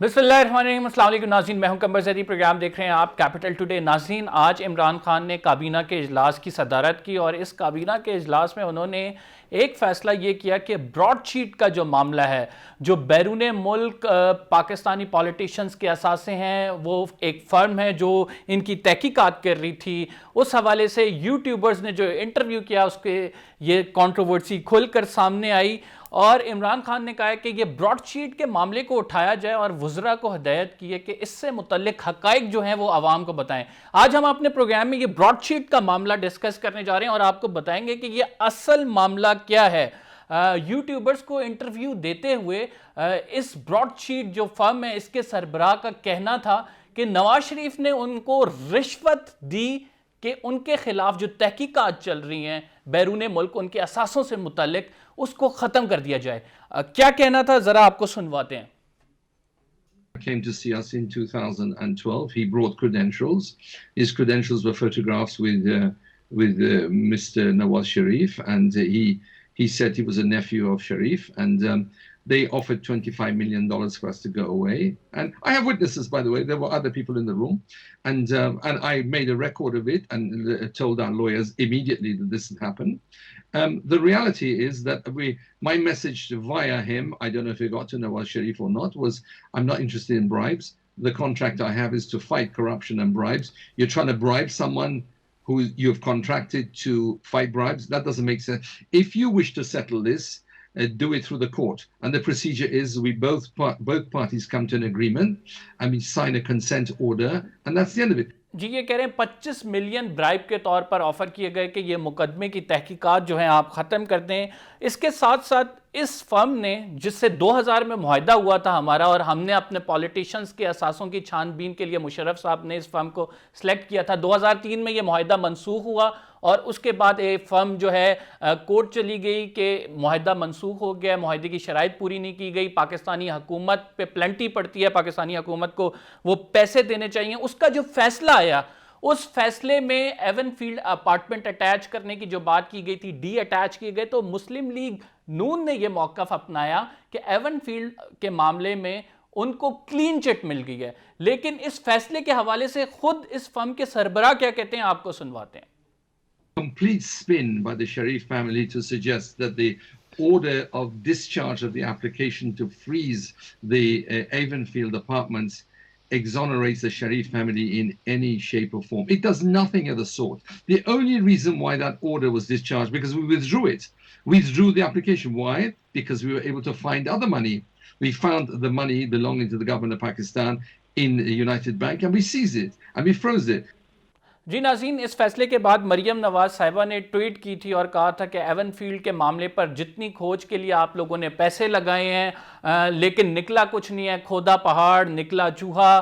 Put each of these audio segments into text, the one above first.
بسم اللہ الرحمن الرحیم. السلام علیکم ناظرین, میں ہوں قمر زیدی, پروگرام دیکھ رہے ہیں آپ کیپٹل ٹوڈے. ناظرین, آج عمران خان نے کابینہ کے اجلاس کی صدارت کی اور اس کابینہ کے اجلاس میں انہوں نے ایک فیصلہ یہ کیا کہ براڈ شیٹ کا جو معاملہ ہے, جو بیرون ملک پاکستانی پولیٹیشنز کے اثاثے ہیں, وہ ایک فرم ہے جو ان کی تحقیقات کر رہی تھی, اس حوالے سے یوٹیوبرز نے جو انٹرویو کیا اس کے یہ کنٹروورسی کھل کر سامنے آئی. اور عمران خان نے کہا ہے کہ یہ براڈ شیٹ کے معاملے کو اٹھایا جائے اور وزراء کو ہدایت کی ہے کہ اس سے متعلق حقائق جو ہیں وہ عوام کو بتائیں. آج ہم اپنے پروگرام میں یہ براڈ شیٹ کا معاملہ ڈسکس کرنے جا رہے ہیں اور آپ کو بتائیں گے کہ یہ اصل معاملہ کیا ہے. یوٹیوبرز کو انٹرویو دیتے ہوئے اس براڈ شیٹ جو فرم ہے اس کے سربراہ کا کہنا تھا کہ نواز شریف نے ان کو رشوت دی کہ ان کے خلاف جو تحقیقات چل رہی ہیں بیرون ملک ان کے اثاثوں سے متعلق اس کو ختم کر دیا جائے. کیا کہنا تھا ذرا آپ کو سنواتے ہیں. Came to see us in 2012. He brought credentials. His credentials were photographs with Mr. Nawaz Sharif, and he said he was a nephew of Sharif, and they offered $25 million for us to go away. And I have witnesses, by the way. There were other people in the room, and I made a record of it and told our lawyers immediately that this had happened. The reality is that my message via him, I don't know if it got to Nawaz Sharif or not, was I'm not interested in bribes. The contract I have is to fight corruption and bribes. You're trying to bribe someone who you've contracted to fight bribes. That doesn't make sense. If you wish to settle this, do it through the court. And the procedure is both parties come to an agreement and we sign a consent order, and that's the end of it. جی یہ کہہ رہے ہیں 25 million bribe کے طور پر offer کیے گئے کہ یہ مقدمے کی تحقیقات جو ہیں آپ ختم کر دیں. اس کے ساتھ ساتھ اس فرم نے جس سے 2000 میں معاہدہ ہوا تھا ہمارا, اور ہم نے اپنے پولیٹیشنز کے اثاثوں کی چھان بین کے لیے مشرف صاحب نے اس فرم کو سلیکٹ کیا تھا. 2003 میں یہ معاہدہ منسوخ ہوا اور اس کے بعد ایک فرم جو ہے کورٹ چلی گئی کہ معاہدہ منسوخ ہو گیا, معاہدے کی شرائط پوری نہیں کی گئی, پاکستانی حکومت پہ پلنٹی پڑتی ہے, پاکستانی حکومت کو وہ پیسے دینے چاہیے. اس کا جو فیصلہ آیا اس فیصلے میں ایون فیلڈ اپارٹمنٹ اٹیچ کرنے کی جو بات کی گئی تھی ڈی اٹیچ کیے گئے, تو مسلم لیگ نون نے یہ موقف اپنایا کہ ایون فیلڈ کے معاملے میں ان کو کلین چٹ مل گئی ہے. لیکن اس فیصلے کے حوالے سے خود اس فرم کے سربراہ کیا کہتے ہیں آپ کو سنواتے ہیں. Complete spin by the Sharif family to suggest that the order of discharge of the application to freeze the Avonfield apartments exonerates the Sharif family in any shape or form. It does nothing of the sort. The only reason why that order was discharged, because we withdrew it. We withdrew the application. Why? Because we were able to find other money. We found the money belonging to the government of Pakistan in the United Bank, and we seized it, and we froze it. جی ناظرین, اس فیصلے کے بعد مریم نواز صاحبہ نے tweet کی تھی اور کہا تھا کہ ایون فیلڈ کے معاملے پر جتنی کھوج کے لیے آپ لوگوں نے پیسے لگائے ہیں لیکن نکلا کچھ نہیں ہے, کھودا پہاڑ نکلا چوہا,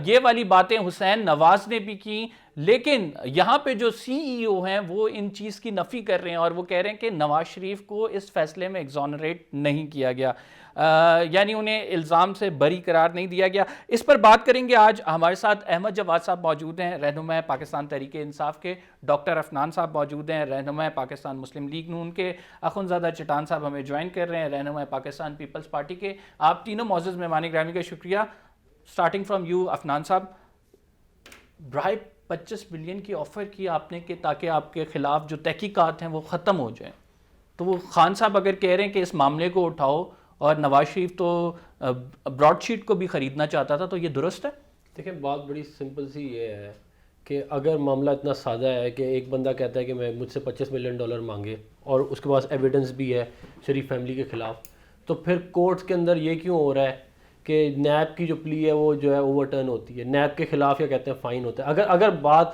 یہ والی باتیں حسین نواز نے بھی کی. لیکن یہاں پہ جو سی ای او ہیں وہ ان چیز کی نفی کر رہے ہیں اور وہ کہہ رہے ہیں کہ نواز شریف کو اس فیصلے میں ایگزونریٹ نہیں کیا گیا, یعنی انہیں الزام سے بری قرار نہیں دیا گیا. اس پر بات کریں گے. آج ہمارے ساتھ احمد جواد صاحب موجود ہیں, رہنما پاکستان تحریک انصاف کے, ڈاکٹر عفنان صاحب موجود ہیں, رہنما پاکستان مسلم لیگ نون کے, اخنزادہ چٹان صاحب ہمیں جوائن کر رہے ہیں, رہنما پاکستان پیپلز پارٹی کے. آپ تینوں معزز مہمان گرامی کا شکریہ. سٹارٹنگ فرام یو عفنان صاحب, برائب 25 ملین کی آفر کی آپ نے کہ تاکہ آپ کے خلاف جو تحقیقات ہیں وہ ختم ہو جائیں, تو وہ خان صاحب اگر کہہ رہے ہیں کہ اس معاملے کو اٹھاؤ اور نواز شریف تو براڈ شیٹ کو بھی خریدنا چاہتا تھا, تو یہ درست ہے؟ دیکھیں بات بڑی سمپل سی یہ ہے کہ اگر معاملہ اتنا سادہ ہے کہ ایک بندہ کہتا ہے کہ مجھ سے $25 ملین مانگے اور اس کے پاس ایویڈنس بھی ہے شریف فیملی کے خلاف, تو پھر کورٹس کے اندر یہ کیوں ہو رہا ہے کہ نیب کی جو پلی ہے وہ جو ہے اوور ٹرن ہوتی ہے, نیب کے خلاف کیا کہتے ہیں فائن ہوتا ہے. اگر بات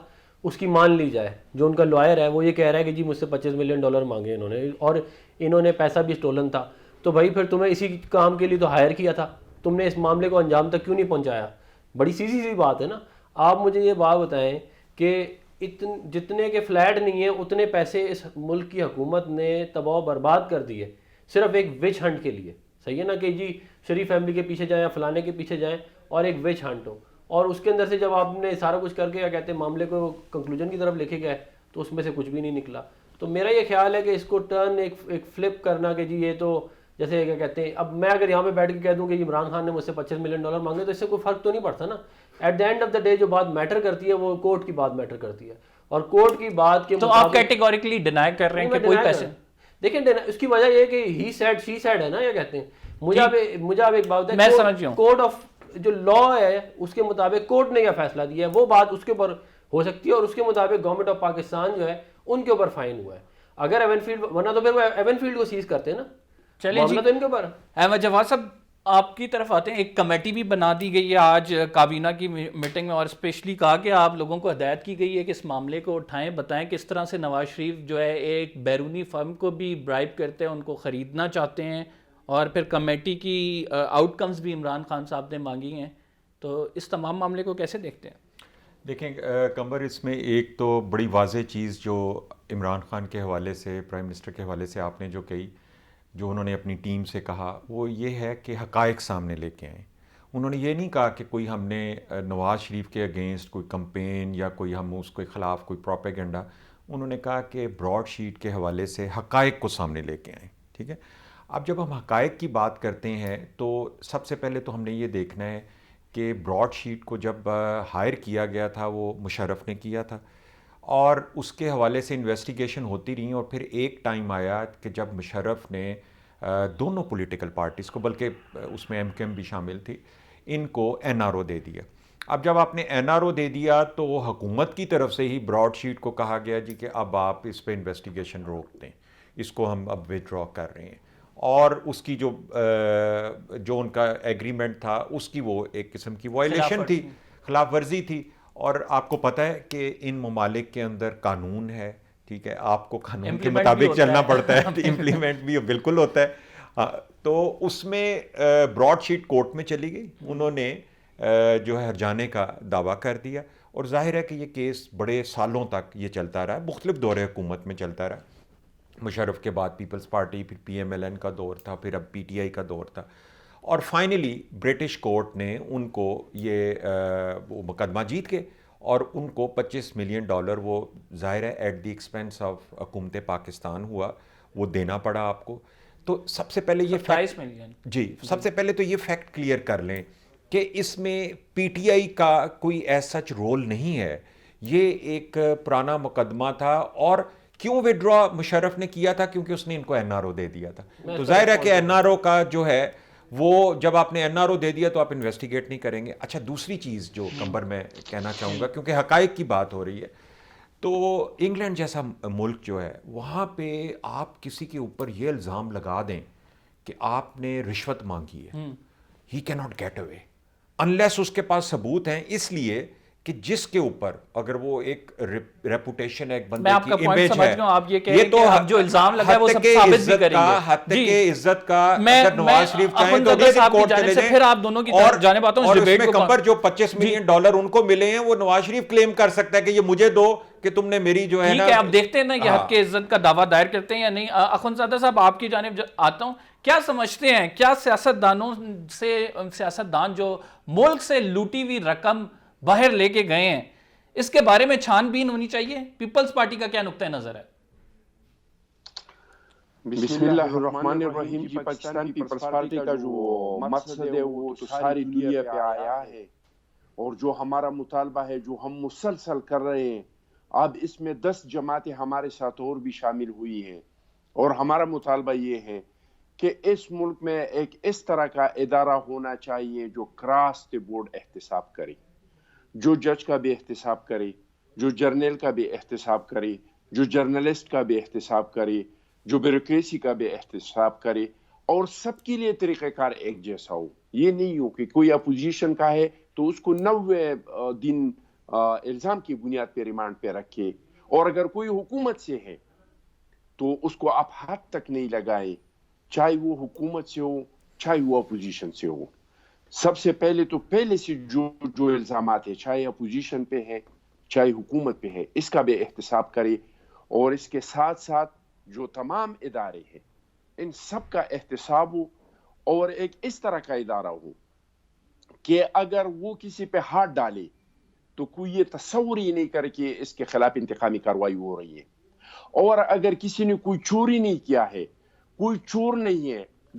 اس کی مان لی جائے, جو ان کا لائر ہے وہ یہ کہہ رہا ہے کہ جی مجھ سے $25 ملین مانگے انہوں نے اور انہوں نے پیسہ بھی اسٹولن تھا, تو بھائی پھر تمہیں اسی کام کے لیے تو ہائر کیا تھا, تم نے اس معاملے کو انجام تک کیوں نہیں پہنچایا؟ بڑی سی بات ہے نا. آپ مجھے یہ بات بتائیں کہ جتنے کے فلیٹ نہیں ہیں اتنے پیسے اس ملک کی حکومت نے تباہ و برباد کر دیے صرف ایک وچ ہنٹ کے لیے. صحیح ہے نا کہ جی شریف فیملی کے پیچھے جائیں, فلانے کے پیچھے جائیں اور ایک وچ ہنٹ ہو, اور اس کے اندر سے جب آپ نے سارا کچھ کر کے کیا کہتے ہیں معاملے کو کنکلوژن کی طرف لکھے گئے تو اس میں سے کچھ بھی نہیں نکلا. تو میرا یہ خیال ہے کہ اس کو ٹرن ایک فلپ کرنا کہ جی یہ تو جیسے کیا کہتے ہیں, اب میں اگر یہاں پہ بیٹھ کے کہہ دوں کہ عمران خان نے مجھ سے $25 ملین مانگے تو اس سے کوئی فرق تو نہیں پڑتا نا. At the end of the day جو بات میٹر کرتی ہے وہ کورٹ کی بات میٹر کرتی ہے, اور کورٹ کی بات کے تو آپ کیٹیگوریکلی ڈینائی کر رہے ہیں کہ کوئی پیسے, دیکھیں اس کی وجہ یہ کہ ہی سیڈ شی سیڈ ہے نا, یہ کہتے ہیں. مجھے آپ ایک بات میں سمجھ ہوں, کورٹ آف جو لا ہے اس کے مطابق کورٹ نے کیا فیصلہ دیا ہے وہ بات اس کے اوپر ہو سکتی ہے, اور اس کے مطابق گورنمنٹ آف پاکستان جو ہے ان کے اوپر فائن ہوا ہے. اگر ایون فیلڈ, ورنہ تو پھر وہ ایون فیلڈ کو سیز کرتے ہیں نا. چلیے جی تو ان کے اوپر. احمد جواد صاحب آپ کی طرف آتے ہیں. ایک کمیٹی بھی بنا دی گئی ہے آج کابینہ کی میٹنگ میں, اور اسپیشلی کہا کہ آپ لوگوں کو ہدایت کی گئی ہے کہ اس معاملے کو اٹھائیں, بتائیں کس طرح سے نواز شریف جو ہے ایک بیرونی فرم کو بھی برائب کرتے ہیں, ان کو خریدنا چاہتے ہیں, اور پھر کمیٹی کی آؤٹ کمز بھی عمران خان صاحب نے مانگی ہیں. تو اس تمام معاملے کو کیسے دیکھتے ہیں؟ دیکھیں قمر, اس میں ایک تو بڑی واضح چیز جو عمران خان کے حوالے سے, پرائم منسٹر کے حوالے سے آپ نے جو کہی, جو انہوں نے اپنی ٹیم سے کہا, وہ یہ ہے کہ حقائق سامنے لے کے آئیں. انہوں نے یہ نہیں کہا کہ کوئی ہم نے نواز شریف کے اگینسٹ کوئی کمپین یا کوئی ہم اس کے خلاف کوئی پروپیگنڈا. انہوں نے کہا کہ براڈ شیٹ کے حوالے سے حقائق کو سامنے لے کے آئیں. ٹھیک ہے, اب جب ہم حقائق کی بات کرتے ہیں تو سب سے پہلے تو ہم نے یہ دیکھنا ہے کہ براڈ شیٹ کو جب ہائر کیا گیا تھا وہ مشرف نے کیا تھا, اور اس کے حوالے سے انویسٹیگیشن ہوتی رہی, اور پھر ایک ٹائم آیا کہ جب مشرف نے دونوں پولیٹیکل پارٹیز کو, بلکہ اس میں ایم بھی شامل تھی, ان کو NRO دے دیا. اب جب آپ نے NRO دے دیا تو حکومت کی طرف سے ہی براڈ شیٹ کو کہا گیا جی کہ اب آپ اس پہ انویسٹیگیشن روک دیں, اس کو ہم اب وِدڈرا کر رہے ہیں, اور اس کی جو ان کا ایگریمنٹ تھا اس کی وہ ایک قسم کی وائلیشن تھی, خلاف ورزی تھی. اور آپ کو پتہ ہے کہ ان ممالک کے اندر قانون ہے, ٹھیک ہے, آپ کو قانون کے مطابق چلنا پڑتا ہے, امپلیمنٹ بھی بالکل ہوتا ہے. تو اس میں براڈ شیٹ کورٹ میں چلی گئی, انہوں نے جو ہے ہرجانے کا دعویٰ کر دیا, اور ظاہر ہے کہ یہ کیس بڑے سالوں تک یہ چلتا رہا, مختلف دور حکومت میں چلتا رہا. مشرف کے بعد پیپلز پارٹی, پھر PMLN کا دور تھا, پھر اب PTI کا دور تھا, اور فائنلی برٹش کورٹ نے ان کو یہ وہ مقدمہ جیت کے, اور ان کو $25 ملین وہ ظاہر ہے ایٹ دی ایکسپینس آف حکومت پاکستان ہوا, وہ دینا پڑا آپ کو. تو سب سے پہلے یہ 27 ملین, جی سب سے پہلے تو یہ فیکٹ کلیئر کر لیں کہ اس میں PTI کا کوئی ایز سچ رول نہیں ہے. یہ ایک پرانا مقدمہ تھا, اور کیوں وڈرا مشرف نے کیا تھا, کیونکہ اس نے ان کو NRO دے دیا تھا. تو ظاہر ہے کہ NRO کا جو ہے وہ جب آپ نے NRO دے دیا تو آپ انویسٹیگیٹ نہیں کریں گے. اچھا, دوسری چیز جو قمبر میں کہنا چاہوں گا, کیونکہ حقائق کی بات ہو رہی ہے, تو انگلینڈ جیسا ملک جو ہے وہاں پہ آپ کسی کے اوپر یہ الزام لگا دیں کہ آپ نے رشوت مانگی ہے, ہی کی ناٹ گیٹ اوے انلیس اس کے پاس ثبوت ہیں. اس لیے کہ جس کے اوپر اگر وہ ایک ریپوٹیشن ہے, ایک بندے کی امیج ہے, یہ تو جو الزام لگا ہے وہ سب ثابت بھی کریں گے. حد کے عزت کا اگر نواز شریف چاہیں تو بھی کورٹ چلے جائیں, پھر آپ دونوں کی جانب آتا ہوں. اور اس میں قمبر جو $25 ملین ان کو ملے ہیں وہ نواز شریف کلیم کر سکتا ہے کہ یہ مجھے دو کہ تم نے میری جو ہے نا. ٹھیک ہے, اب دیکھتے ہیں نا یہ حد کے عزت کا دعویٰ دائر کرتے ہیں یا نہیں. اخوندزادہ صاحب آپ کی جانب آتا ہوں, کیا سمجھتے ہیں, کیا سیاستدان جو ملک سے لوٹی ہوئی رقم باہر لے کے گئے ہیں, اس کے بارے میں چھان بین ہونی چاہیے؟ پیپلز پارٹی کا کیا نقطہ نظر ہے؟ بسم اللہ الرحمن الرحیم. جی, پاکستان پیپلز پارٹی کا جو مقصد ہے وہ تو ساری دنیا پہ آیا ہے, اور جو ہمارا مطالبہ ہے جو ہم مسلسل کر رہے ہیں, اب اس میں 10 جماعتیں ہمارے ساتھ اور بھی شامل ہوئی ہیں, اور ہمارا مطالبہ یہ ہے کہ اس ملک میں ایک اس طرح کا ادارہ ہونا چاہیے جو کراس دی بورڈ احتساب کرے, جو جج کا بھی احتساب کرے, جو جرنیل کا بھی احتساب کرے, جو جرنلسٹ کا بھی احتساب کرے, جو بیوروکریسی کا بھی احتساب کرے, اور سب کے لیے طریقہ کار ایک جیسا ہو. یہ نہیں ہو کہ کوئی اپوزیشن کا ہے تو اس کو 90 دن الزام کی بنیاد پہ ریمانڈ پہ رکھے, اور اگر کوئی حکومت سے ہے تو اس کو آپ ہاتھ تک نہیں لگائیں, چاہے وہ حکومت سے ہو چاہے وہ اپوزیشن سے ہو. سب سے پہلے تو پہلے سے جو الزامات ہیں, چاہے اپوزیشن پہ ہے چاہے حکومت پہ ہے, اس کا بھی احتساب کرے, اور اس کے ساتھ ساتھ جو تمام ادارے ہیں ان سب کا احتساب ہو, اور ایک اس طرح کا ادارہ ہو کہ اگر وہ کسی پہ ہاتھ ڈالے تو کوئی یہ تصور ہی نہیں کرے کہ اس کے خلاف انتقامی کارروائی ہو رہی ہے. اور اگر کسی نے کوئی چوری نہیں کیا ہے, کوئی چور نہیں ہے,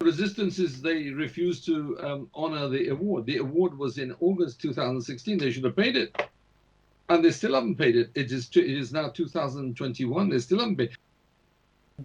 Resistance is they refused to honor the award. The award was in August 2016. They should have paid it, and they still haven't paid it. It is now 2021. They still haven't paid.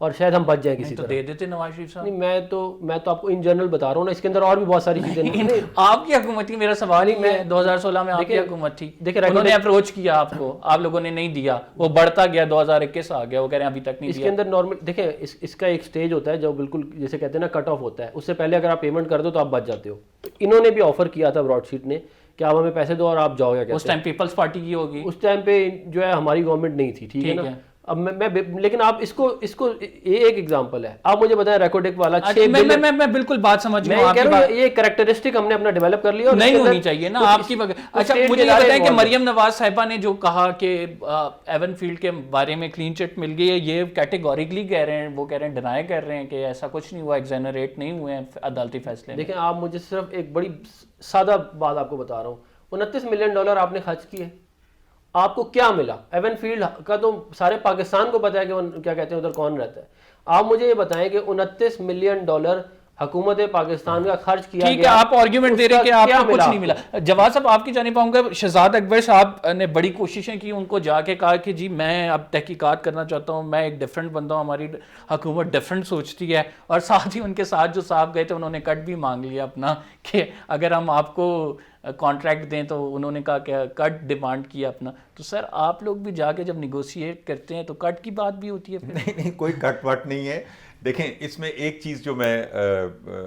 اور شاید ہم بچ جائیں کسی تو طرح. دے دیتے نواز شریف صاحب. نہیں میں تو آپ کو ان جنرل بتا رہا ہوں نا, اس کے اندر اور بھی بہت ساری چیزیں نہیں. آپ کی حکومت تھی, میرا سوال ہی ہے. 2016 میں آپ کی حکومت تھی, انہوں نے اپروچ کیا آپ کو, آپ لوگوں نے نہیں دیا, وہ بڑھتا گیا, 2021 آ گیا, وہ کہہ رہے ہیں ابھی تک نہیں دیا. اس کے اندر نارمل دیکھیں, اس کا ایک سٹیج ہوتا ہے جو بالکل جیسے کہتے ہیں نا کٹ آف ہوتا ہے, اس سے پہلے اگر آپ پیمنٹ کر دو تو آپ بچ جاتے ہو. تو انہوں نے بھی آفر کیا تھا براڈ شیٹ نے کہ آپ ہمیں پیسے دو اور آپ جاؤ. یا اس ٹائم پیپلز پارٹی کی ہوگی, اس ٹائم پہ جو ہے ہماری گورنمنٹ نہیں تھی, ٹھیک ہے نا. اب میں لیکن آپ اس کو یہ ایک ایگزامپل ہے. آپ مجھے بتائیں ریکوڈک والا میں بالکل بات سمجھ رہا ہوں, یہ کریکٹرسٹک ہم نے اپنا ڈیولپ کر لیا, نہیں ہونی چاہیے نا آپ کی. اچھا مجھے یہ بتائیں کہ مریم نواز صاحبہ نے جو کہا کہ ایون فیلڈ کے بارے میں کلین چٹ مل گئی ہے, یہ کیٹیگوریکلی کہہ رہے ہیں, وہ کہہ رہے ہیں ڈینائی کر رہے ہیں کہ ایسا کچھ نہیں ہوا, ایگزینریٹ نہیں ہوئے ہیں عدالتی فیصلے. دیکھیں آپ مجھے صرف ایک بڑی سادہ بات آپ کو بتا رہا ہوں, $29 ملین آپ نے خرچ کیے, آپ کو کیا ملا؟ ایون فیلڈ کا تو سارے پاکستان کو پتا ہے کہ وہ کیا کہتے ہیں ادھر کون رہتا ہے. آپ مجھے یہ بتائیں کہ $29 ملین حکومت پاکستان کا خرچ کیا گیا. ٹھیک ہے, آپ آرگیومنٹ دے رہے کہ آپ کو کچھ نہیں ملا. جواد صاحب آپ کی جانب آؤں گا. شہزاد اکبر صاحب نے بڑی کوششیں کی, ان کو جا کے کہا کہ جی میں اب تحقیقات کرنا چاہتا ہوں, میں ایک ڈفرینٹ بندہ ہوں, ہماری حکومت ڈفرینٹ سوچتی ہے. اور ساتھ ہی ان کے ساتھ جو صاحب گئے تھے انہوں نے کٹ بھی مانگ لیا اپنا کہ اگر ہم آپ کو کانٹریکٹ دیں, تو انہوں نے کہا کہ کٹ ڈیمانڈ کیا اپنا. تو سر آپ لوگ بھی جا کے جب نیگوشیٹ کرتے ہیں تو کٹ کی بات بھی ہوتی ہے؟ نہیں, کوئی کٹ وٹ نہیں ہے. دیکھیں اس میں ایک چیز جو میں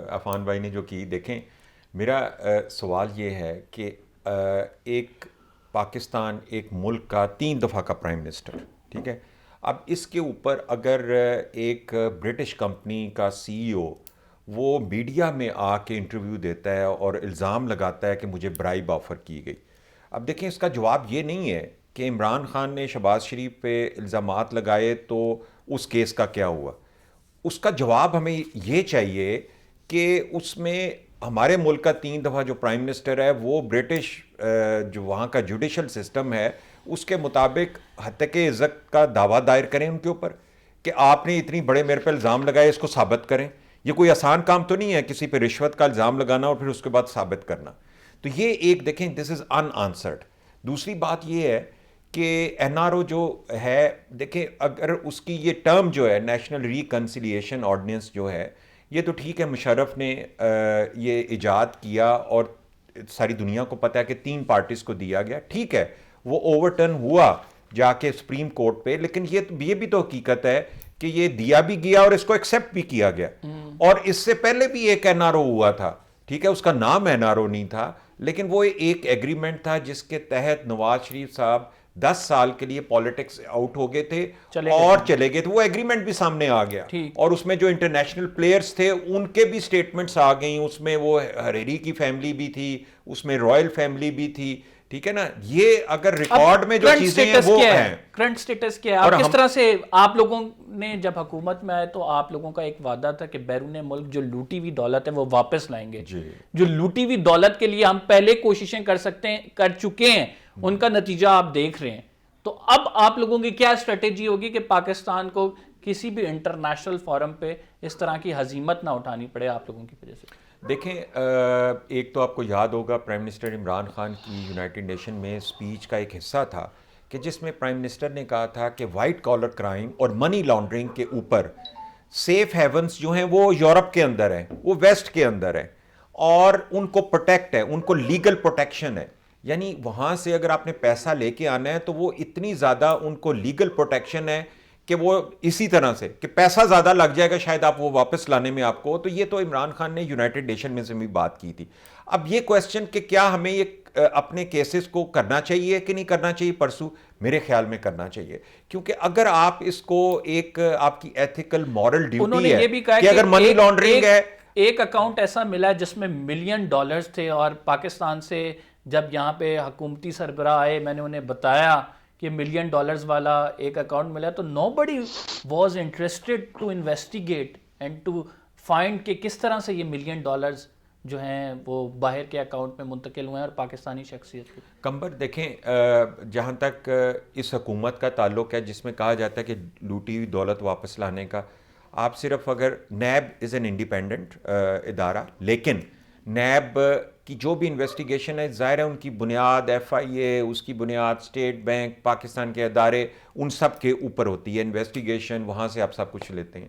عفان بھائی نے جو کی, دیکھیں میرا سوال یہ ہے کہ ایک پاکستان ایک ملک کا 3 دفعہ کا پرائم منسٹر, ٹھیک ہے, اب اس کے اوپر اگر ایک برٹش کمپنی کا CEO وہ میڈیا میں آ کے انٹرویو دیتا ہے اور الزام لگاتا ہے کہ مجھے برائب آفر کی گئی. اب دیکھیں اس کا جواب یہ نہیں ہے کہ عمران خان نے شہباز شریف پہ الزامات لگائے تو اس کیس کا کیا ہوا. اس کا جواب ہمیں یہ چاہیے کہ اس میں ہمارے ملک کا 3 دفعہ جو پرائم منسٹر ہے وہ برٹش جو وہاں کا جوڈیشل سسٹم ہے اس کے مطابق ہتک عزت کا دعویٰ دائر کریں ان کے اوپر کہ آپ نے اتنی بڑے میرے پہ الزام لگائے, اس کو ثابت کریں. یہ کوئی آسان کام تو نہیں ہے کسی پہ رشوت کا الزام لگانا اور پھر اس کے بعد ثابت کرنا. تو یہ ایک دیکھیں دس از ان آنسرڈ. دوسری بات یہ ہے کہ NRO جو ہے, دیکھیں اگر اس کی یہ ٹرم جو ہے نیشنل ریکنسیلیشن آرڈیننس جو ہے, یہ تو ٹھیک ہے مشرف نے یہ ایجاد کیا اور ساری دنیا کو پتہ ہے کہ 3 پارٹیز کو دیا گیا, ٹھیک ہے وہ اوور ٹرن ہوا جا کے سپریم کورٹ پہ, لیکن یہ بھی تو حقیقت ہے کہ یہ دیا بھی گیا اور اس کو ایکسیپٹ بھی کیا گیا. اور اس سے پہلے بھی ایک NRO ہوا تھا, ٹھیک ہے, اس کا نام NRO نہیں تھا, لیکن وہ ایک ایگریمنٹ تھا جس کے تحت نواز شریف صاحب 10 سال کے لیے پالیٹکس آؤٹ ہو گئے تھے اور چلے گئے تھے. وہ ایگریمنٹ بھی سامنے آ گیا اور اس میں جو انٹرنیشنل پلیئرز تھے ان کے بھی سٹیٹمنٹس آ گئیں. اس میں وہ حریری کی فیملی بھی تھی, اس میں رائل فیملی بھی تھی, ٹھیک ہے نا. یہ اگر ریکارڈ میں جو چیزیں ہیں وہ ہیں, کرنٹ سٹیٹس کیا ہے, اور کس طرح سے آپ لوگوں نے جب حکومت میں آئے تو آپ لوگوں کا ایک وعدہ تھا کہ بیرون ملک جو لوٹی ہوئی دولت ہے وہ واپس لائیں گے. جو لوٹی ہوئی دولت کے لیے ہم پہلے کوششیں کر چکے ہیں, ان کا نتیجہ آپ دیکھ رہے ہیں. تو اب آپ لوگوں کی کیا اسٹریٹجی ہوگی کہ پاکستان کو کسی بھی انٹرنیشنل فورم پہ اس طرح کی ہزیمت نہ اٹھانی پڑے آپ لوگوں کی وجہ سے؟ دیکھیں ایک تو آپ کو یاد ہوگا پرائم منسٹر عمران خان کی یونائٹڈ نیشن میں اسپیچ کا ایک حصہ تھا کہ جس میں پرائم منسٹر نے کہا تھا کہ وائٹ کالر کرائم اور منی لانڈرنگ کے اوپر سیف ہیونز جو ہیں وہ یورپ کے اندر ہیں, وہ ویسٹ کے اندر ہیں, اور ان کو پروٹیکٹ ہے, ان کو لیگل پروٹیکشن ہے. یعنی وہاں سے اگر آپ نے پیسہ لے کے آنا ہے تو وہ اتنی زیادہ ان کو لیگل پروٹیکشن ہے کہ وہ اسی طرح سے کہ پیسہ زیادہ لگ جائے گا شاید آپ وہ واپس لانے میں آپ کو. تو یہ تو عمران خان نے یونائٹڈ نیشن میں سے بھی بات کی تھی. اب یہ کویسچن کہ کیا ہمیں یہ اپنے کیسز کو کرنا چاہیے کہ نہیں کرنا چاہیے پرسو, میرے خیال میں کرنا چاہیے, کیونکہ اگر آپ اس کو ایک آپ کی ایتھیکل مورل ڈیوٹی ہے کہ اگر منی لانڈرنگ ہے. ایک اکاؤنٹ ایسا ملا جس میں $1 ملین تھے, اور پاکستان سے جب یہاں پہ حکومتی سربراہ آئے میں نے انہیں بتایا کہ $1 ملین والا ایک اکاؤنٹ ملا, تو nobody was interested to investigate and to find کہ کس طرح سے یہ $1 ملین جو ہیں وہ باہر کے اکاؤنٹ میں منتقل ہوئے ہیں اور پاکستانی شخصیت کے. کمبر دیکھیں جہاں تک اس حکومت کا تعلق ہے جس میں کہا جاتا ہے کہ لوٹی ہوئی دولت واپس لانے کا, آپ صرف اگر نیب از این انڈیپینڈنٹ ادارہ, لیکن نیب کی جو بھی انویسٹیگیشن ہے ظاہر ہے ان کی بنیاد FIA، اس کی بنیاد اسٹیٹ بینک، پاکستان کے ادارے، ان سب کے اوپر ہوتی ہے انویسٹیگیشن، وہاں سے آپ سب کچھ لیتے ہیں.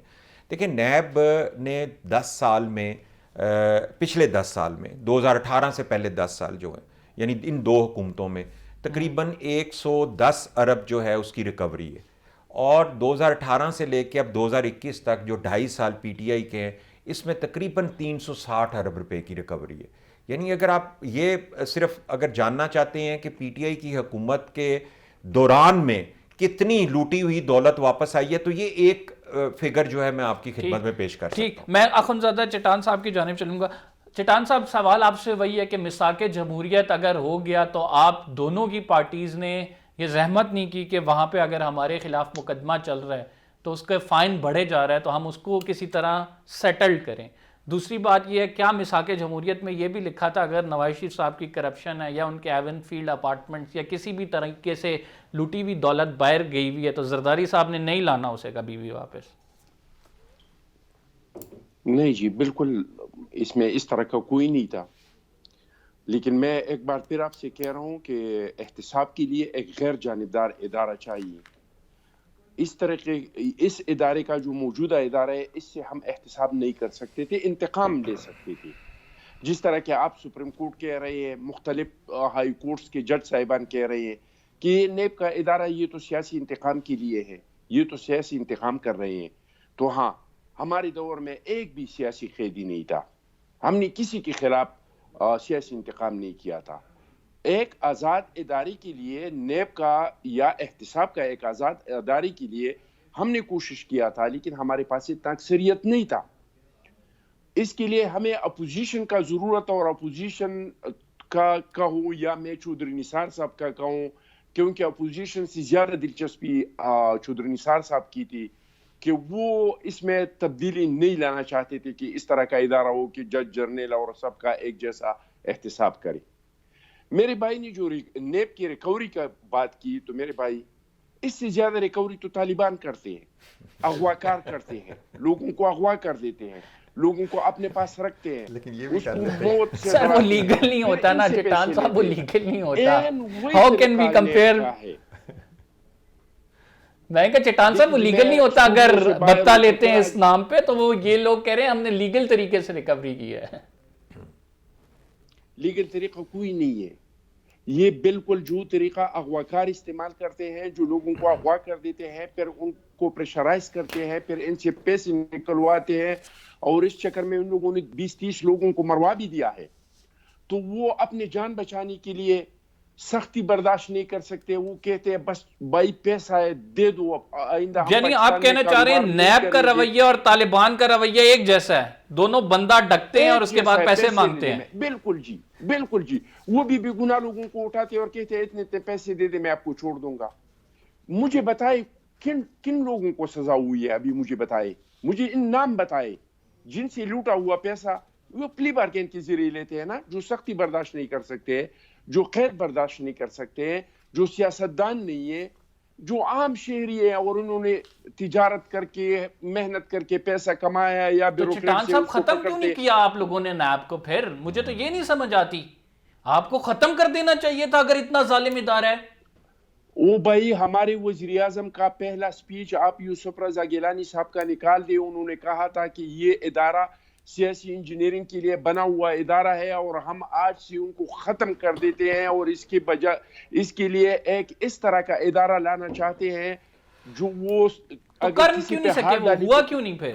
دیکھیں نیب نے 10 سال میں پچھلے 10 سال میں 2018 سے پہلے 10 سال جو ہیں یعنی ان 2 حکومتوں میں تقریباً 110 ارب جو ہے اس کی ریکوری ہے. اور 2018 سے لے کے اب 2021 تک جو 2.5 سال PTI کے ہیں اس میں تقریباً 360 ارب روپے کی ریکوری ہے. یعنی اگر آپ یہ صرف اگر جاننا چاہتے ہیں کہ PTI کی حکومت کے دوران میں کتنی لوٹی ہوئی دولت واپس آئی ہے تو یہ ایک فگر جو ہے میں آپ کی خدمت میں پیش کر سکتا ہوں. ٹھیک، میں اخندزادہ چٹان صاحب کی جانب چلوں گا. چٹان صاحب سوال آپ سے وہی ہے کہ مساق جمہوریت اگر ہو گیا تو آپ دونوں کی پارٹیز نے یہ زحمت نہیں کی کہ وہاں پہ اگر ہمارے خلاف مقدمہ چل رہا ہے تو اس کے فائن بڑھے جا رہا ہے تو ہم اس کو کسی طرح سیٹلڈ کریں. دوسری بات یہ ہے کیا مساق جمہوریت میں یہ بھی لکھا تھا اگر نواز شریف صاحب کی کرپشن ہے یا ان کے ایون فیلڈ اپارٹمنٹس یا کسی بھی طریقے سے لوٹی ہوئی دولت باہر گئی ہوئی ہے تو زرداری صاحب نے نہیں لانا اسے کبھی بھی واپس؟ نہیں جی بالکل اس میں اس طرح کا کوئی نہیں تھا. لیکن میں ایک بار پھر آپ سے کہہ رہا ہوں کہ احتساب کے لیے ایک غیر جانبدار ادارہ چاہیے. اس طرح کے اس ادارے کا جو موجودہ ادارہ ہے اس سے ہم احتساب نہیں کر سکتے تھے، انتقام لے سکتے تھے. جس طرح کہ آپ سپریم کورٹ کہہ رہے ہیں، مختلف ہائی کورٹس کے جج صاحبان کہہ رہے ہیں کہ نیب کا ادارہ یہ تو سیاسی انتقام کے لیے ہے، یہ تو سیاسی انتقام کر رہے ہیں. تو ہاں ہمارے دور میں ایک بھی سیاسی قیدی نہیں تھا، ہم نے کسی کے خلاف سیاسی انتقام نہیں کیا تھا. ایک آزاد ادارے کے لیے نیب کا یا احتساب کا ایک آزاد ادارے کے لیے ہم نے کوشش کیا تھا، لیکن ہمارے پاس اتنا اکثریت نہیں تھا. اس کے لیے ہمیں اپوزیشن کا ضرورت، اور اپوزیشن کا کہوں یا میں چودھری نثار صاحب کا کہوں، کیونکہ اپوزیشن سے زیادہ دلچسپی چودھری نثار صاحب کی تھی کہ وہ اس میں تبدیلی نہیں لانا چاہتے تھے کہ اس طرح کا ادارہ ہو کہ جج جرنیل اور سب کا ایک جیسا احتساب کرے. میرے بھائی نے جو نیب کی ریکوری کا بات کی تو میرے بھائی اس سے زیادہ ریکوری تو طالبان کرتے ہیں، اغوا کار کرتے ہیں، لوگوں کو اغوا کر دیتے ہیں، لوگوں کو اپنے پاس رکھتے ہیں. لیکن یہ بھی سر وہ لیگل نہیں ہوتا نا چٹان صاحب، وہ لیگل نہیں ہوتا. How can we compare? میں کہا چٹان صاحب وہ لیگل نہیں ہوتا. اگر بتا لیتے ہیں اس نام پہ تو وہ یہ لوگ کہہ رہے ہیں ہم نے لیگل طریقے سے ریکوری کی ہے. لیگل طریقہ کوئی نہیں ہے، یہ بالکل جو طریقہ اغواکار استعمال کرتے ہیں، جو لوگوں کو اغوا کر دیتے ہیں، پھر ان کو پریشرائز کرتے ہیں، پھر ان سے پیسے نکلواتے ہیں، اور اس چکر میں ان لوگوں نے 20-30 لوگوں کو مروا بھی دیا ہے. تو وہ اپنے جان بچانے کے لیے سختی برداشت نہیں کر سکتے. وہ کہتے ہیں بس بھائی پیسہ ہے دے دو، آئندہ. یعنی آپ کہنا چاہ رہے ہیں نیب کا رویہ اور طالبان کا رویہ ایک جیسا ہے، دونوں بندہ ڈکتے ہیں اور اس کے بعد پیسے مانگتے ہیں. بالکل جی، بالکل جی. وہ بھی گناہ لوگوں کو اٹھاتے اور کہتے ہیں اتنے پیسے دے دے میں آپ کو چھوڑ دوں گا. مجھے بتائے کن لوگوں کو سزا ہوئی ہے ابھی؟ مجھے بتائے، مجھے ان نام بتائے جن سے لوٹا ہوا پیسہ وہ پلی بارگین کے ذریعے لیتے ہیں نا، جو سختی برداشت نہیں کر سکتے، جو قید برداشت نہیں کر سکتے، جو سیاستدان نہیں ہے، جو عام شہری ہے اور انہوں نے تجارت کر کے محنت کر کے پیسہ کمایا یا چٹان صاحب ختم کیوں نہیں کیا آپ لوگوں نے نیب کو؟ پھر مجھے تو یہ نہیں سمجھ آتی، آپ کو ختم کر دینا چاہیے تھا اگر اتنا ظالم ادارہ ہے. او بھائی ہمارے وزیر اعظم کا پہلا سپیچ آپ یوسف رضا گیلانی صاحب کا نکال دے. انہوں نے کہا تھا کہ یہ ادارہ سیاسی انجینئرنگ کے لیے بنا ہوا ادارہ ہے اور ہم آج سے ان کو ختم کر دیتے ہیں، اور اس کے بجائے اس کے لیے ایک اس طرح کا ادارہ لانا چاہتے ہیں جو وہ کر کیوں نہیں سکے. وہ ہوا کیوں نہیں؟ پھر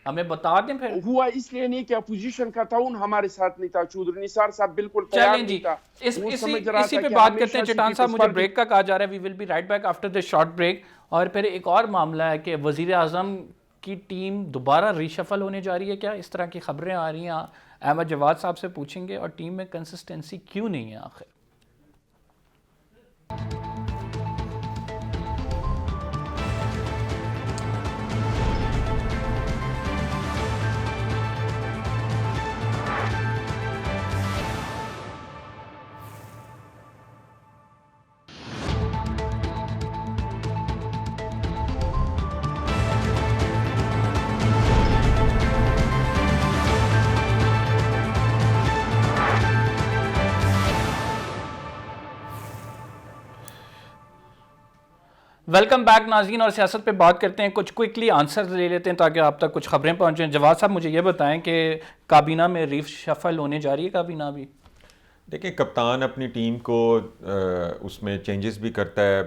ہمیں بتا دیں. پھر ہوا اس لیے نہیں کہ اپوزیشن کا تعاون ہمارے ساتھ نہیں تھا. چودھری نثار صاحب بالکل تیار نہیں تھا. اسی پہ بات کرتے ہیں چٹان صاحب. مجھے بریک کا کہا جا رہا ہے، we will be right back after this short break. اور پھر ایک اور معاملہ ہے کہ وزیر اعظم کی ٹیم دوبارہ ریشفل ہونے جا رہی ہے کیا؟ اس طرح کی خبریں آ رہی ہیں. احمد جواد صاحب سے پوچھیں گے، اور ٹیم میں کنسسٹنسی کیوں نہیں ہے آخر. ویلکم بیک ناظرین، اور سیاست پہ بات کرتے ہیں. کچھ کوئکلی آنسر لے لیتے ہیں تاکہ آپ تک کچھ خبریں پہنچیں. جواد صاحب مجھے یہ بتائیں کہ کابینہ میں ری شفل ہونے جا رہی ہے کابینہ ابھی؟ دیکھیں کپتان اپنی ٹیم کو اس میں چینجز بھی کرتا ہے.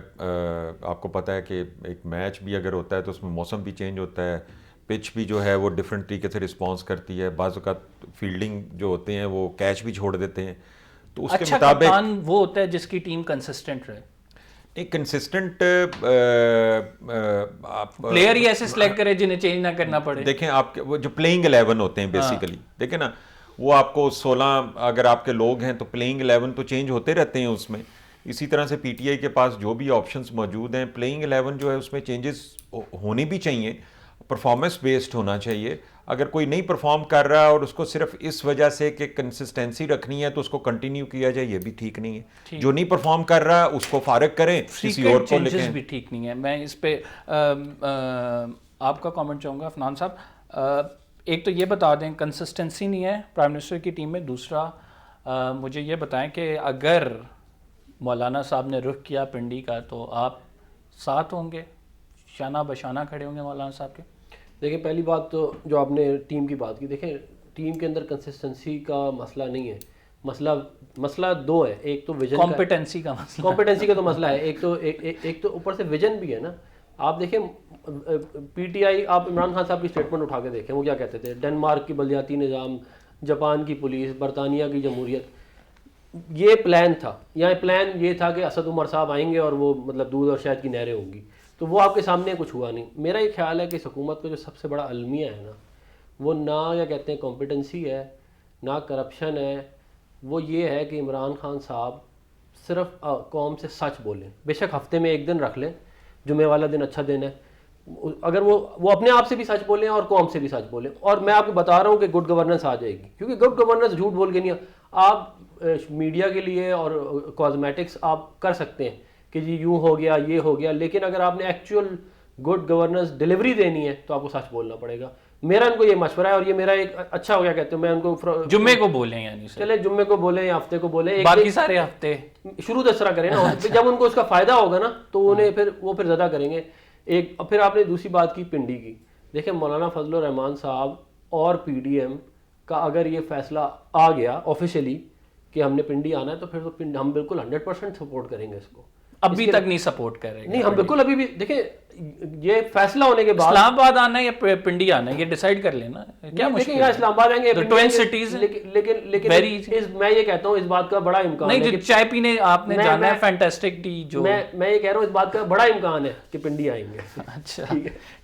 آپ کو پتہ ہے کہ ایک میچ بھی اگر ہوتا ہے تو اس میں موسم بھی چینج ہوتا ہے, پچ بھی جو ہے وہ ڈفرینٹ طریقے سے رسپانس کرتی ہے. بعض اوقات فیلڈنگ جو ہوتے ہیں وہ کیچ بھی چھوڑ دیتے ہیں. تو اس کے اچھا مطابق کپتان وہ ہوتا ہے جس کی ٹیم کنسسٹنٹ رہے. ایک کنسسٹنٹ پلیئر ہی ایسے سلیکٹ کرے جنہیں چینج نہ کرنا پڑے. دیکھیں آپ کے وہ جو پلینگ 11 ہوتے ہیں بیسیکلی, دیکھیں نا وہ آپ کو 16 اگر آپ کے لوگ ہیں تو پلینگ 11 تو چینج ہوتے رہتے ہیں اس میں. اسی طرح سے پی ٹی آئی کے پاس جو بھی آپشنز موجود ہیں, پلینگ 11 جو ہے اس میں چینجز ہونے بھی چاہیے, پرفارمنس بیسڈ ہونا چاہیے. اگر کوئی نہیں پرفارم کر رہا ہے اور اس کو صرف اس وجہ سے کہ کنسسٹنسی رکھنی ہے تو اس کو کنٹینیو کیا جائے, یہ بھی ٹھیک نہیں ہے. جو نہیں پرفارم کر رہا ہے اس کو فارغ کریں, کسی اور کو لے کے. بھی ٹھیک نہیں ہے. میں اس پہ آپ کا کامنٹ چاہوں گا عفنان صاحب. ایک تو یہ بتا دیں کنسسٹنسی نہیں ہے پرائم منسٹر کی ٹیم میں. دوسرا مجھے یہ بتائیں کہ اگر مولانا صاحب نے رخ کیا پنڈی کا تو آپ ساتھ ہوں گے, شانہ بشانہ کھڑے ہوں گے مولانا صاحب کے؟ دیکھیں پہلی بات تو جو آپ نے ٹیم کی بات کی, دیکھیں ٹیم کے اندر کنسسٹنسی کا مسئلہ نہیں ہے. مسئلہ دو ہے. ایک تو ویژن, کمپیٹنسی کا مسئلہ, کمپیٹنسی کا تو مسئلہ ہے. ایک تو اوپر سے ویژن بھی ہے نا. آپ دیکھیں پی ٹی آئی, آپ عمران خان صاحب کی اسٹیٹمنٹ اٹھا کے دیکھیں, وہ کیا کہتے تھے, ڈنمارک کی بلدیاتی نظام, جاپان کی پولیس, برطانیہ کی جمہوریت, یہ پلان تھا. یہاں پلان یہ تھا کہ اسد عمر صاحب آئیں گے اور وہ مطلب دودھ اور شہد کی نہریں ہوں گی. تو وہ آپ کے سامنے کچھ ہوا نہیں. میرا یہ خیال ہے کہ اس حکومت کا جو سب سے بڑا المیہ ہے نا, وہ نہ کیا کہتے ہیں کمپیٹنسی ہے, نہ کرپشن ہے, وہ یہ ہے کہ عمران خان صاحب صرف قوم سے سچ بولیں. بے شک ہفتے میں ایک دن رکھ لیں, جمعے والا دن اچھا دن ہے, اگر وہ اپنے آپ سے بھی سچ بولیں اور قوم سے بھی سچ بولیں. اور میں آپ کو بتا رہا ہوں کہ گڈ گورننس آ جائے گی, کیونکہ گڈ گورننس جھوٹ بول کے نہیں. آپ میڈیا کے لیے اور کازمیٹکس آپ کر سکتے ہیں کہ جی یوں ہو گیا, یہ ہو گیا, لیکن اگر آپ نے ایکچوئل گڈ گورننس ڈلیوری دینی ہے تو آپ کو سچ بولنا پڑے گا. میرا ان کو یہ مشورہ ہے, اور یہ میرا ایک اچھا ہو گیا کہتے ہیں, میں ان کو جمعے کو بولیں, یعنی چلے جمعے کو بولیں یا ہفتے کو بولیں, باقی سارے ہفتے شروع تو اس طرح کریں نا. جب ان کو اس کا فائدہ ہوگا نا تو انہیں پھر زیادہ کریں گے. پھر آپ نے دوسری بات کی پنڈی کی. دیکھیں مولانا فضل الرحمان صاحب اور پی ڈی ایم کا اگر یہ فیصلہ آ گیا آفیشلی کہ ہم نے پنڈی آنا ہے, تو پھر تو ہم بالکل 100% سپورٹ کریں گے اس کو. ابھی تک نہیں سپورٹ کر رہے. نہیں, ہم بالکل ابھی بھی دیکھیں یہ فیصلہ ہونے کے بعد اسلام آباد آنا ہے یا پنڈی آنا ہے, یہ ڈیسائیڈ کر لینا. کیا مشکل ہے, اسلام آباد آئیں گے, ٹوین سٹیز, لیکن میں یہ کہتا ہوں اس بات کا بڑا امکان ہے. نہیں, چائے پینے آپ نے جانا ہے فینٹاسٹک ٹی, جو میں یہ کہہ رہا ہوں اس بات کا بڑا امکان ہے کہ پنڈی آئیں گے. اچھا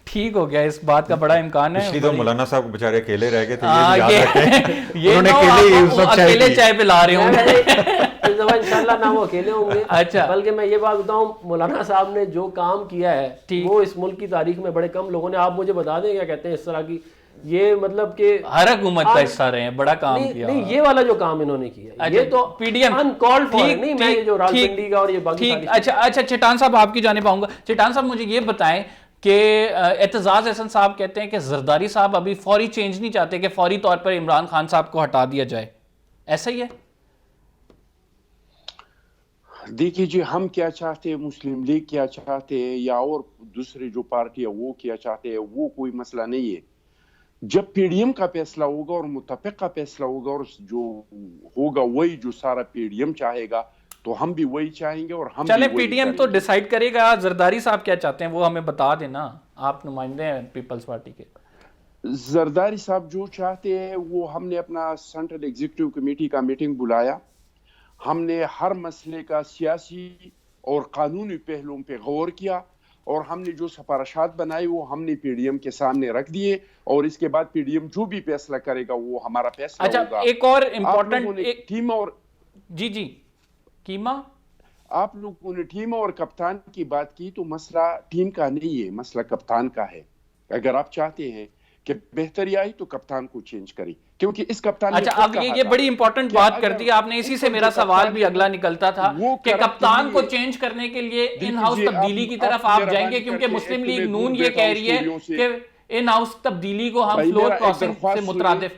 ٹھیک ہو گیا, اس بات کا بڑا امکان ہے. پچھلی تو مولانا صاحب بےچارے اکیلے رہ گئے تھے, اکیلے چائے پلا رہے ہوں گے انشاءاللہ. نہ وہ اکیلے ہوں گے, اچھا, بلکہ میں یہ بات بتاؤں مولانا صاحب نے جو کام کیا ہے وہ اس ملک کی تاریخ میں بڑے کم لوگوں نے. آپ مجھے بتا دیں کیا کہتے ہیں اس طرح کی, یہ مطلب کہ ہر حکومت کا حصہ رہے ہیں, بڑا کام کیا. نہیں, یہ والا جو کام انہوں نے کیا یہ تو پی ڈی ایم انکالڈ فار نہیں. میں جو راولپنڈی کا اور یہ باقی. اچھا چٹان صاحب آپ کی جانب آؤں گا. چٹان صاحب مجھے یہ بتائیں کہ اعتزاز احسن صاحب کہتے ہیں کہ زرداری صاحب ابھی فوری چینج نہیں چاہتے, کہ فوری طور پر عمران خان صاحب کو ہٹا دیا جائے, ایسا ہی ہے؟ دیکھیے جی, ہم کیا چاہتے ہیں, مسلم لیگ کیا چاہتے ہیں, یا اور دوسری جو پارٹی ہے وہ کیا چاہتے ہیں, وہ کوئی مسئلہ نہیں ہے. جب پی ڈی ایم کا فیصلہ ہوگا اور متفق کا فیصلہ ہوگا, اور جو ہوگا وہی جو سارا پی ڈی ایم چاہے گا تو ہم بھی وہی چاہیں گے. اور ہم چلیں پی ڈی ایم تو ڈیسائیڈ کرے گا, زرداری صاحب کیا چاہتے ہیں وہ ہمیں بتا دینا, آپ نمائندے ہیں پیپلز پارٹی کے. زرداری صاحب جو چاہتے ہیں وہ, ہم نے اپنا سینٹرل ایگزیکٹو کمیٹی کا میٹنگ بلایا, ہم نے ہر مسئلے کا سیاسی اور قانونی پہلوؤں پہ غور کیا, اور ہم نے جو سفارشات بنائے وہ ہم نے پی ڈی ایم کے سامنے رکھ دیے, اور اس کے بعد پی ڈی ایم جو بھی فیصلہ کرے گا وہ ہمارا فیصلہ ہوگا. اچھا ایک اور امپورٹنٹ ٹیم, اور جی کیما, آپ لوگوں نے ٹیم اور کپتان کی بات کی, تو مسئلہ ٹیم کا نہیں ہے, مسئلہ کپتان کا ہے. اگر آپ چاہتے ہیں کہ بہتری آئی تو کپتان کو چینج کری, کیونکہ اس کپتان. اچھا اب یہ بڑی امپورٹنٹ بات کر دی آپ نے, اسی سے میرا سوال بھی اگلا نکلتا تھا کہ کپتان کو چینج کرنے کے لیے ان ہاؤس تبدیلی کی طرف آپ جائیں گے, کیونکہ مسلم لیگ نون یہ کہہ رہی ہے کہ ان ہاؤس تبدیلی کو ہم فلور کراسنگ سے مترادف.